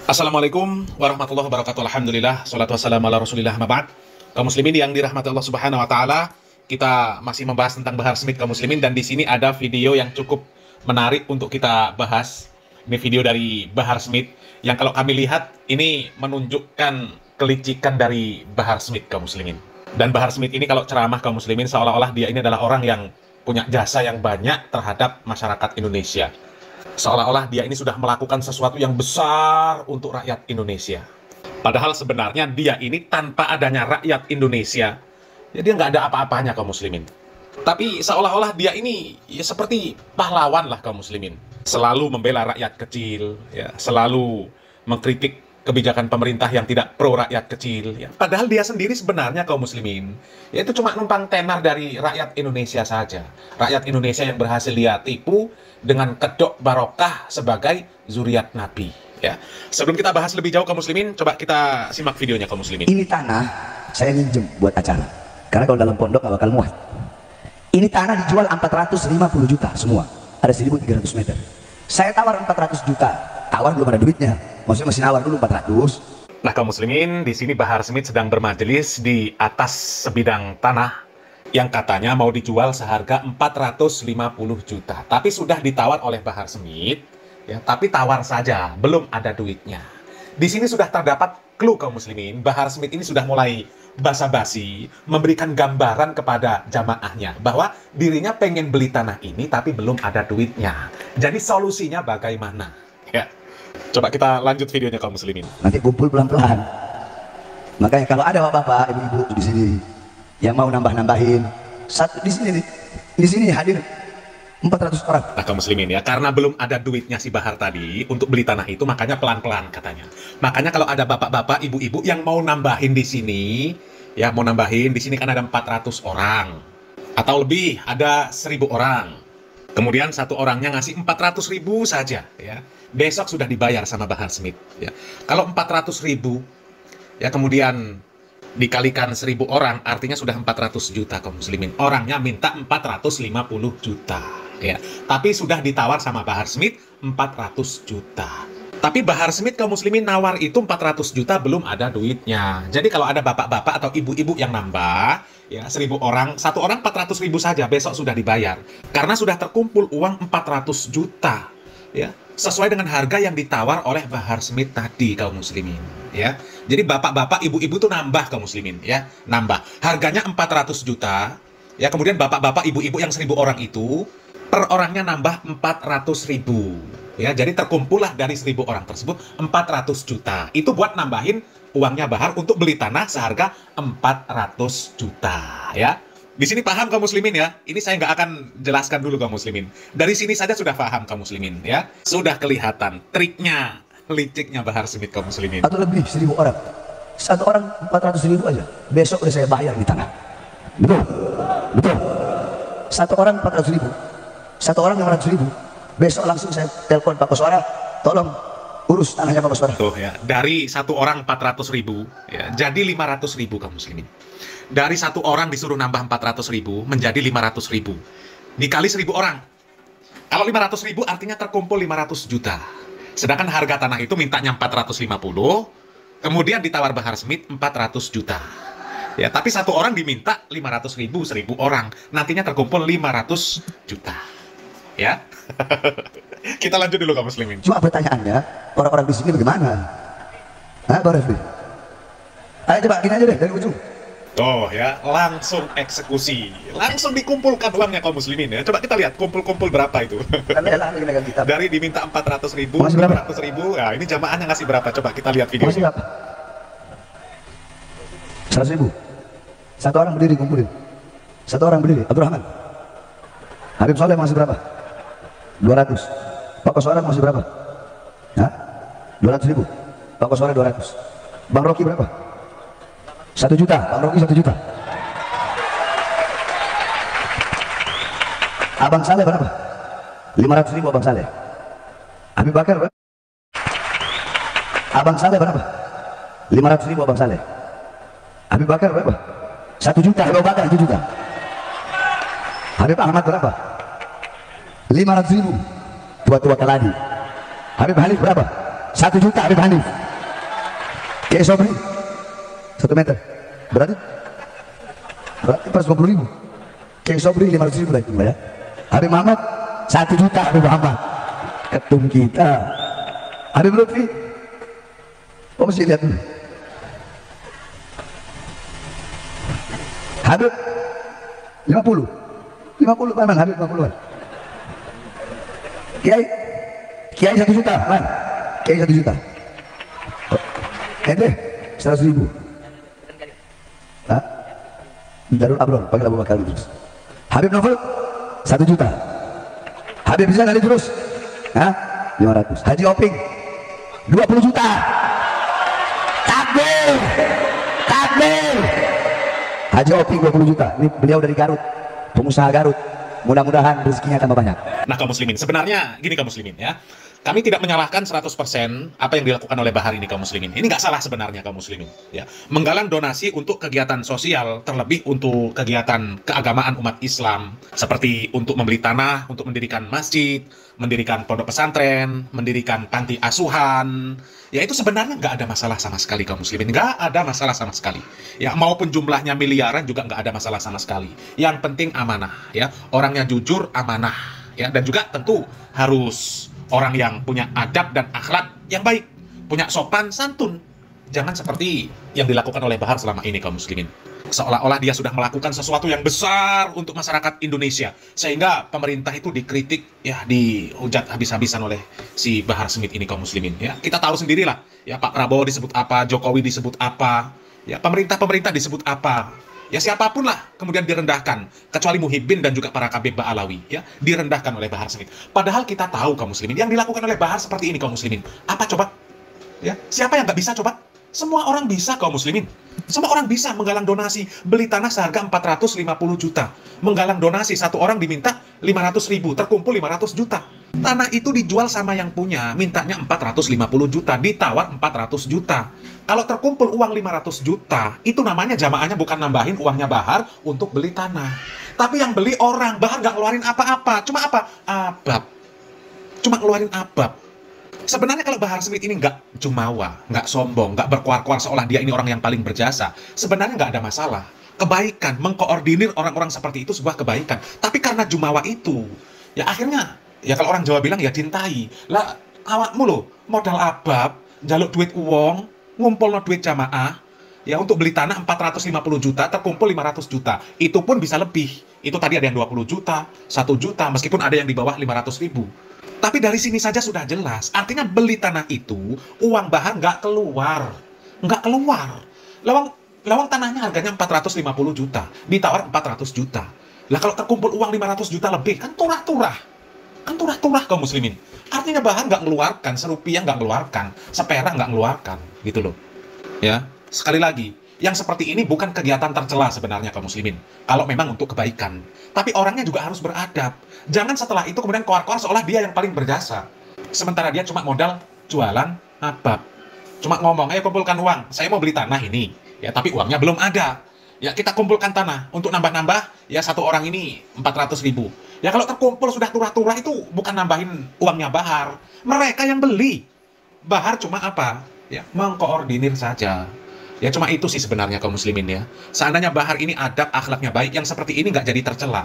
Assalamualaikum warahmatullahi wabarakatuh. Alhamdulillah, salatu wassalamu ala rasulillah, maba'd. Kaum muslimin yang dirahmati Allah subhanahu wa ta'ala, kita masih membahas tentang Bahar Smith, kaum muslimin. Dan di sini ada video yang cukup menarik untuk kita bahas. Ini video dari Bahar Smith, yang kalau kami lihat, ini menunjukkan kelicikan dari Bahar Smith, kaum muslimin. Dan Bahar Smith ini kalau ceramah, kaum muslimin, seolah-olah dia ini adalah orang yang punya jasa yang banyak terhadap masyarakat Indonesia. Seolah-olah dia ini sudah melakukan sesuatu yang besar untuk rakyat Indonesia. Padahal sebenarnya dia ini tanpa adanya rakyat Indonesia, ya dia nggak ada apa-apanya, kaum muslimin. Tapi seolah-olah dia ini ya seperti pahlawan lah, kaum muslimin. Selalu membela rakyat kecil, ya, selalu mengkritik kebijakan pemerintah yang tidak pro rakyat kecil. Ya. Padahal dia sendiri sebenarnya, kaum muslimin, ya itu cuma numpang tenar dari rakyat Indonesia saja. Rakyat Indonesia yang berhasil dia tipu dengan kedok barokah sebagai zuriat Nabi. Ya. Sebelum kita bahas lebih jauh, kaum muslimin, coba kita simak videonya, kaum muslimin. Ini tanah saya minjem buat acara, karena kalau dalam pondok gak bakal muat. Ini tanah dijual 450 juta semua, ada 1.300 meter. Saya tawar 400 juta, tawar belum ada duitnya. Maksudnya masih nawar dulu 400. Nah, kaum muslimin, di sini Bahar Smith sedang bermajelis di atas sebidang tanah yang katanya mau dijual seharga 450 juta. Tapi sudah ditawar oleh Bahar Smith, ya, tapi tawar saja, belum ada duitnya. Di sini sudah terdapat clue, kaum muslimin. Bahar Smith ini sudah mulai basa-basi memberikan gambaran kepada jamaahnya bahwa dirinya pengen beli tanah ini tapi belum ada duitnya. Jadi solusinya bagaimana? Ya. Coba kita lanjut videonya, kaum muslimin. Nanti kumpul pelan-pelan. Makanya kalau ada bapak-bapak, ibu-ibu di sini yang mau nambah-nambahin, satu di sini nih, di sini hadir 400 orang. Nah, kaum muslimin, ya, karena belum ada duitnya si Bahar tadi untuk beli tanah itu, makanya pelan-pelan katanya. Makanya kalau ada bapak-bapak, ibu-ibu yang mau nambahin di sini, ya mau nambahin di sini kan ada 400 orang atau lebih, ada 1.000 orang. Kemudian satu orangnya ngasih 400.000 saja, ya. Besok sudah dibayar sama Bahar Smith, ya. Kalau 400.000, ya, kemudian dikalikan 1.000 orang, artinya sudah 400 juta, kaum muslimin. Orangnya minta 450 juta, ya. Tapi sudah ditawar sama Bahar Smith 400 juta. Tapi Bahar Smith, kaum muslimin, nawar itu 400 juta belum ada duitnya. Jadi kalau ada bapak-bapak atau ibu-ibu yang nambah, ya, 1.000 orang, satu orang 400.000 saja, besok sudah dibayar. Karena sudah terkumpul uang 400 juta, ya, sesuai dengan harga yang ditawar oleh Bahar Smith tadi, kaum muslimin, ya. Jadi bapak-bapak, ibu-ibu tuh nambah, kaum muslimin, ya, nambah. Harganya 400 juta, ya, kemudian bapak-bapak, ibu-ibu yang 1.000 orang itu, per orangnya nambah 400.000, ya. Jadi terkumpullah dari 1.000 orang tersebut 400 juta. Itu buat nambahin uangnya Bahar untuk beli tanah seharga 400 juta, ya. Di sini paham, kaum muslimin, ya? Ini saya nggak akan jelaskan dulu, kaum muslimin. Dari sini saja sudah paham, kaum muslimin, ya? Sudah kelihatan triknya, liciknya Bahar Smith, kaum muslimin. Atau lebih 1.000 orang, satu orang 400.000 aja, besok udah saya bayar di tanah. Betul, betul. Satu orang 400.000, satu orang 500.000, besok langsung saya telepon Pak Koswara, tolong urus tanahnya Pak Koswara. Tuh, ya, dari satu orang 400.000, ya, jadi 500.000, kaum muslimin. Dari satu orang disuruh nambah 400.000 menjadi 500.000. Dikali 1.000 orang. Kalau 500.000 artinya terkumpul 500 juta. Sedangkan harga tanah itu mintanya 450, kemudian ditawar Bahar Smith 400 juta. Ya, tapi satu orang diminta 500.000, 1.000 orang. Nantinya terkumpul 500 juta. Ya. Kita lanjut dulu, kaum muslimin. Cuma pertanyaannya, orang-orang di sini bagaimana? Hah, Pak Refli? Ayo coba gini aja deh, dari ujung. Tuh, ya, langsung eksekusi. Langsung dikumpulkan uangnya, kaum muslimin, ya. Coba kita lihat kumpul-kumpul berapa itu. Dari diminta 400.000, 500.000, ya, ini jamaahnya ngasih berapa? Coba kita lihat video. Masih berapa? 100.000. Satu orang berdiri kumpulin. Satu orang berdiri, Abdurrahman. Habib Soleh masih berapa? 200. Pak Koswara masih berapa? Hah? 200.000. Pak Koswara 200. Bang Rocky berapa? 1 juta. Bang Rocky 1 juta. Abang Saleh berapa? 500.000 Abang Saleh. Habib Bakar berapa? Abang Saleh berapa? 500.000 Abang Saleh. Habib Bakar berapa? 1 juta. Habib Bakar 1 juta. Habib Ahmad berapa? 500.000. Tua-tua Kaladi. Habib Halif berapa? 1 juta Habib Hanif. Kiai Sobri 1 meter berarti 120.000. Kiai Sobri 500.000 lagi ya. Habib Muhammad 1 juta Habib Muhammad. Ketum kita Habib Lutfi. Oh mesti lihat dulu. Habib 50 Pak Man, Habib 50-an. Kiai 1 juta Man. Kiai 1 juta. Ente 100.000. Hah? Darul Abrol, panggil Abu Bakar terus. Habib Novel 1 juta. Habib bisa kali terus. Hah? 500. Haji Oping 20 juta. Takbir. Takbir. Haji Oping 20 juta. Ini beliau dari Garut, pengusaha Garut. Mudah-mudahan rezekinya tambah banyak. Nah kaum muslimin, sebenarnya gini kaum muslimin ya. Kami tidak menyalahkan 100% apa yang dilakukan oleh Bahar ini kaum muslimin. Ini nggak salah sebenarnya kaum muslimin. Ya, menggalang donasi untuk kegiatan sosial, terlebih untuk kegiatan keagamaan umat Islam, seperti untuk membeli tanah, untuk mendirikan masjid, mendirikan pondok pesantren, mendirikan panti asuhan. Ya itu sebenarnya nggak ada masalah sama sekali kaum muslimin. Nggak ada masalah sama sekali. Ya maupun jumlahnya miliaran juga nggak ada masalah sama sekali. Yang penting amanah. Ya orangnya jujur, amanah. Ya dan juga tentu harus orang yang punya adab dan akhlak yang baik, punya sopan santun. Jangan seperti yang dilakukan oleh Bahar selama ini kaum muslimin. Seolah-olah dia sudah melakukan sesuatu yang besar untuk masyarakat Indonesia, sehingga pemerintah itu dikritik, ya dihujat habis-habisan oleh si Bahar Smith ini kaum muslimin. Ya kita tahu sendirilah, ya Pak Prabowo disebut apa, Jokowi disebut apa, ya pemerintah disebut apa. Ya siapapun lah kemudian direndahkan, kecuali Muhyiddin dan juga para Habib Ba'alawi, ya direndahkan oleh Bahar Smith. Padahal kita tahu kaum muslimin yang dilakukan oleh Bahar seperti ini kaum muslimin. Apa coba? Ya siapa yang nggak bisa coba? Semua orang bisa kaum muslimin. Semua orang bisa menggalang donasi, beli tanah seharga 450 juta, menggalang donasi, satu orang diminta 500.000, terkumpul 500 juta. Tanah itu dijual sama yang punya, mintanya 450 juta, ditawar 400 juta. Kalau terkumpul uang 500 juta, itu namanya jamaahnya bukan nambahin uangnya Bahar untuk beli tanah. Tapi yang beli orang, Bahar nggak ngeluarin apa-apa. Cuma apa? Abab. Cuma ngeluarin abab. Sebenarnya kalau Bahar Smith ini nggak jumawa, nggak sombong, nggak berkuar-kuar seolah dia ini orang yang paling berjasa, sebenarnya nggak ada masalah. Kebaikan, mengkoordinir orang-orang seperti itu sebuah kebaikan. Tapi karena jumawa itu, ya akhirnya, ya kalau orang Jawa bilang ya cintai. Lah, awakmu loh, modal abab, jaluk duit uang, ngumpul no duit jamaah, ya untuk beli tanah 450 juta, terkumpul 500 juta. Itu pun bisa lebih. Itu tadi ada yang 20 juta, 1 juta, meskipun ada yang di bawah 500.000. Tapi dari sini saja sudah jelas. Artinya beli tanah itu, uang Bahar nggak keluar. Nggak keluar. Lawang tanahnya harganya 450 juta. Ditawar 400 juta. Lah kalau terkumpul uang 500 juta lebih, kan turah-turah. Kan turah-turah kaum muslimin. Artinya Bahar nggak ngeluarkan, serupiah nggak ngeluarkan, seperak nggak ngeluarkan. Gitu loh. Ya, sekali lagi. Yang seperti ini bukan kegiatan tercela sebenarnya kaum muslimin. Kalau memang untuk kebaikan. Tapi orangnya juga harus beradab. Jangan setelah itu kemudian keluar-keluar seolah dia yang paling berjasa. Sementara dia cuma modal jualan abab. Cuma ngomong, ayo kumpulkan uang. Saya mau beli tanah ini. Ya, tapi uangnya belum ada. Ya, kita kumpulkan tanah. Untuk nambah-nambah, ya satu orang ini 400.000. Ya, kalau terkumpul sudah turah-turah itu bukan nambahin uangnya Bahar. Mereka yang beli. Bahar cuma apa? Ya, mengkoordinir saja. Ya cuma itu sih sebenarnya kaum muslimin ya. Seandainya Bahar ini adab akhlaknya baik, yang seperti ini nggak jadi tercela.